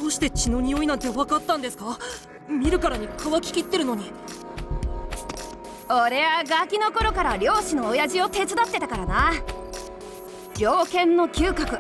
うして血の匂いなんて分かったんですか？見るからに乾ききってるのに。俺はガキの頃から漁師の親父を手伝ってたからな。猟犬の嗅覚。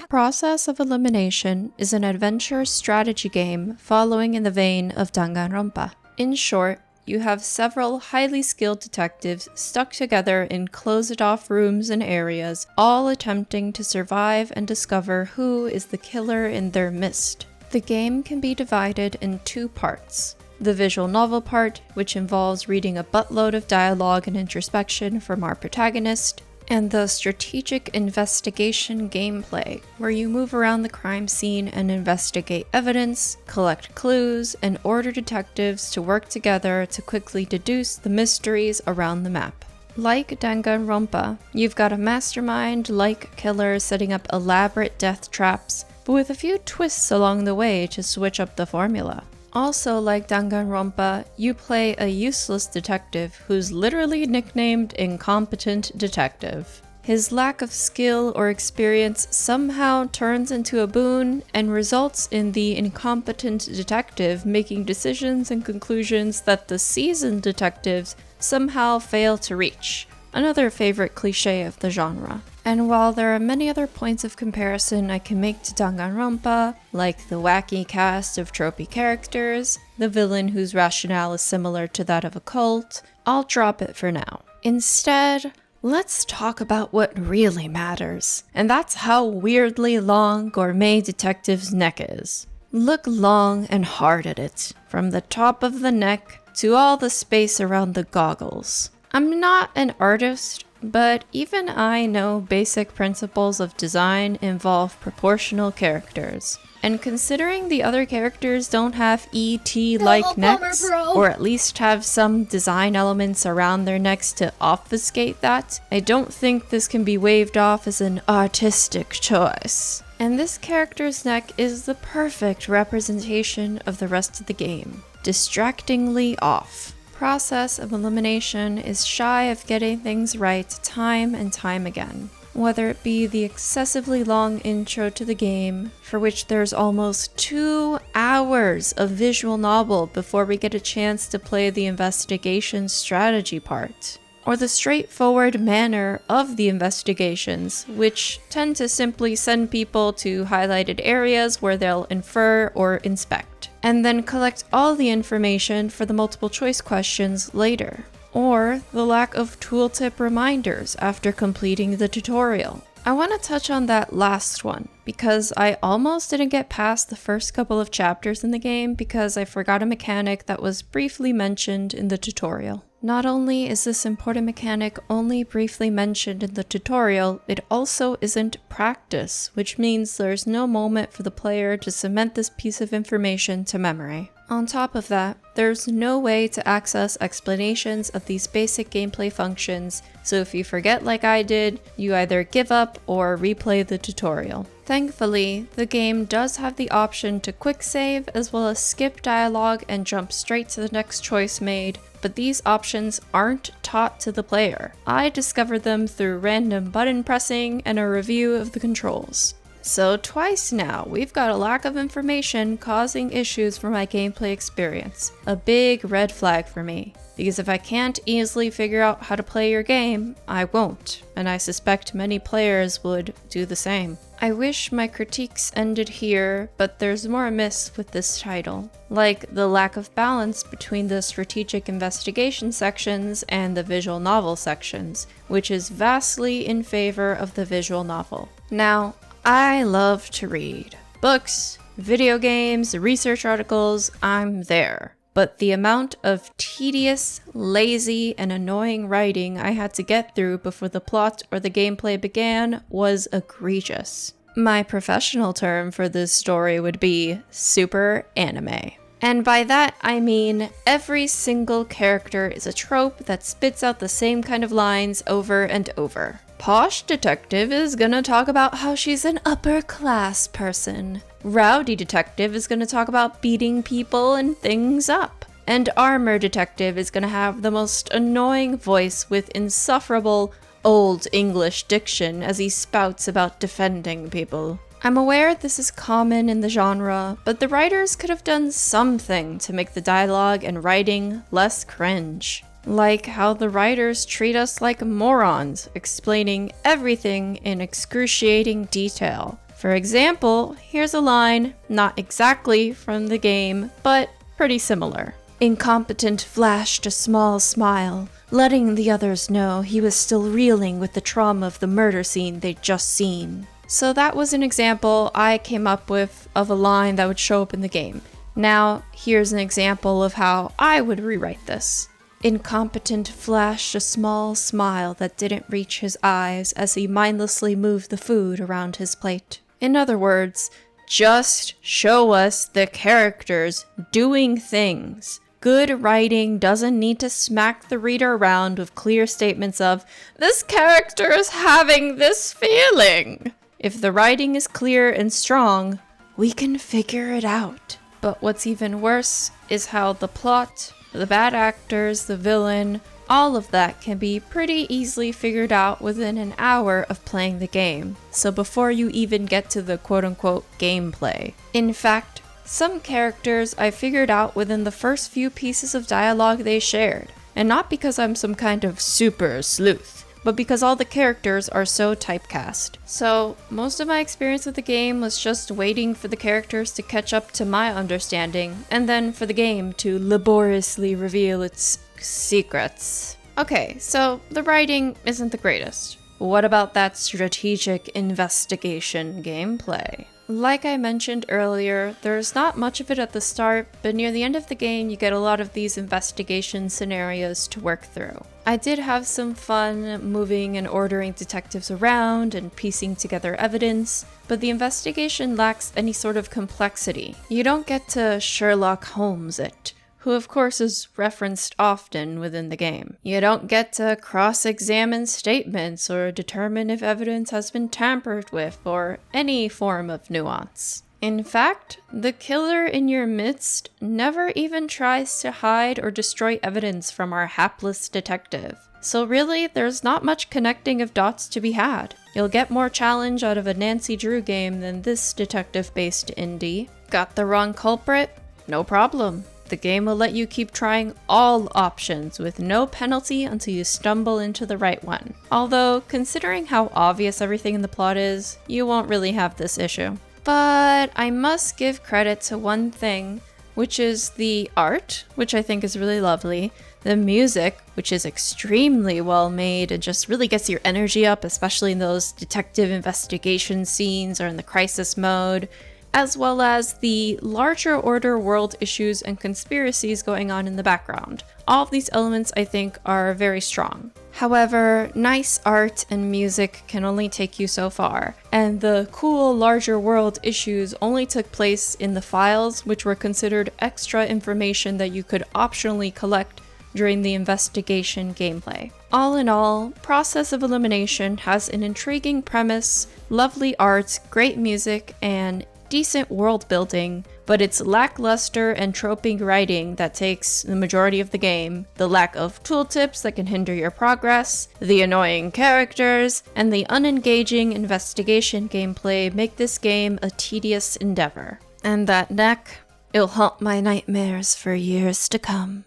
Process of Elimination is an adventure strategy game following in the vein of Danganronpa. In short, you have several highly skilled detectives stuck together in closed-off rooms and areas, all attempting to survive and discover who is the killer in their midst. The game can be divided in two parts. The visual novel part, which involves reading a buttload of dialogue and introspection from our protagonist, and the strategic investigation gameplay, where you move around the crime scene and investigate evidence, collect clues, and order detectives to work together to quickly deduce the mysteries around the map. Like Danganronpa, you've got a mastermind-like killer setting up elaborate death traps, but with a few twists along the way to switch up the formula. Also, like Danganronpa, you play a useless detective who's literally nicknamed Incompetent Detective. His lack of skill or experience somehow turns into a boon and results in the incompetent detective making decisions and conclusions that the seasoned detectives somehow fail to reach. Another favorite cliché of the genre. And while there are many other points of comparison I can make to Danganronpa, like the wacky cast of tropey characters, the villain whose rationale is similar to that of a cult, I'll drop it for now. Instead, let's talk about what really matters, and that's how weirdly long Gourmet Detective's neck is. Look long and hard at it, from the top of the neck to all the space around the goggles. I'm not an artist, but even I know basic principles of design involve proportional characters. And considering the other characters don't have ET-like necks, or at least have some design elements around their necks to obfuscate that, I don't think this can be waved off as an artistic choice. And this character's neck is the perfect representation of the rest of the game. Distractingly off. Process of Elimination is shy of getting things right time and time again. Whether it be the excessively long intro to the game, for which there's almost 2 hours of visual novel before we get a chance to play the investigation strategy part, or the straightforward manner of the investigations, which tend to simply send people to highlighted areas where they'll infer or inspect, and then collect all the information for the multiple choice questions later. Or the lack of tooltip reminders after completing the tutorial. I want to touch on that last one, because I almost didn't get past the first couple of chapters in the game because I forgot a mechanic that was briefly mentioned in the tutorial. Not only is this important mechanic only briefly mentioned in the tutorial, it also isn't practice, which means there's no moment for the player to cement this piece of information to memory. On top of that, there's no way to access explanations of these basic gameplay functions, so if you forget like I did, you either give up or replay the tutorial. Thankfully, the game does have the option to quick save as well as skip dialogue and jump straight to the next choice made, but these options aren't taught to the player. I discovered them through random button pressing and a review of the controls. So twice now, we've got a lack of information causing issues for my gameplay experience. A big red flag for me. Because if I can't easily figure out how to play your game, I won't, and I suspect many players would do the same. I wish my critiques ended here, but there's more amiss with this title. Like the lack of balance between the strategic investigation sections and the visual novel sections, which is vastly in favor of the visual novel. Now, I love to read. Books, video games, research articles, I'm there. But the amount of tedious, lazy, and annoying writing I had to get through before the plot or the gameplay began was egregious. My professional term for this story would be super anime. And by that, I mean every single character is a trope that spits out the same kind of lines over and over. Posh detective is gonna talk about how she's an upper class person. Rowdy detective is gonna talk about beating people and things up. And armor detective is gonna have the most annoying voice with insufferable Old English diction as he spouts about defending people. I'm aware this is common in the genre, but the writers could have done something to make the dialogue and writing less cringe. Like how the writers treat us like morons, explaining everything in excruciating detail. For example, here's a line, not exactly from the game, but pretty similar. Incompetent flashed a small smile, letting the others know he was still reeling with the trauma of the murder scene they'd just seen. So that was an example I came up with of a line that would show up in the game. Now, here's an example of how I would rewrite this. Incompetent flashed a small smile that didn't reach his eyes as he mindlessly moved the food around his plate. In other words, just show us the characters doing things. Good writing doesn't need to smack the reader around with clear statements of, "This character is having this feeling." If the writing is clear and strong, we can figure it out. But what's even worse is how the plot, the bad actors, the villain, all of that can be pretty easily figured out within an hour of playing the game. So before you even get to the quote-unquote gameplay. In fact, some characters I figured out within the first few pieces of dialogue they shared. And not because I'm some kind of super sleuth, but because all the characters are so typecast. So most of my experience with the game was just waiting for the characters to catch up to my understanding, and then for the game to laboriously reveal its secrets. Okay, so the writing isn't the greatest. What about that strategic investigation gameplay? Like I mentioned earlier, there's not much of it at the start, but near the end of the game you get a lot of these investigation scenarios to work through. I did have some fun moving and ordering detectives around and piecing together evidence, but the investigation lacks any sort of complexity. You don't get to Sherlock Holmes it, who of course is referenced often within the game. You don't get to cross-examine statements or determine if evidence has been tampered with or any form of nuance. In fact, the killer in your midst never even tries to hide or destroy evidence from our hapless detective. So really, there's not much connecting of dots to be had. You'll get more challenge out of a Nancy Drew game than this detective-based indie. Got the wrong culprit? No problem. The game will let you keep trying all options with no penalty until you stumble into the right one. Although, considering how obvious everything in the plot is, you won't really have this issue. But I must give credit to one thing, which is the art, which I think is really lovely, the music, which is extremely well made and just really gets your energy up, especially in those detective investigation scenes or in the crisis mode, as well as the larger order world issues and conspiracies going on in the background. All of these elements I think are very strong. However, nice art and music can only take you so far, and the cool larger world issues only took place in the files, which were considered extra information that you could optionally collect during the investigation gameplay. All in all, Process of Elimination has an intriguing premise, lovely art, great music, and decent world building, but it's lackluster and troping writing that takes the majority of the game, the lack of tooltips that can hinder your progress, the annoying characters, and the unengaging investigation gameplay make this game a tedious endeavor. And that neck, it'll haunt my nightmares for years to come.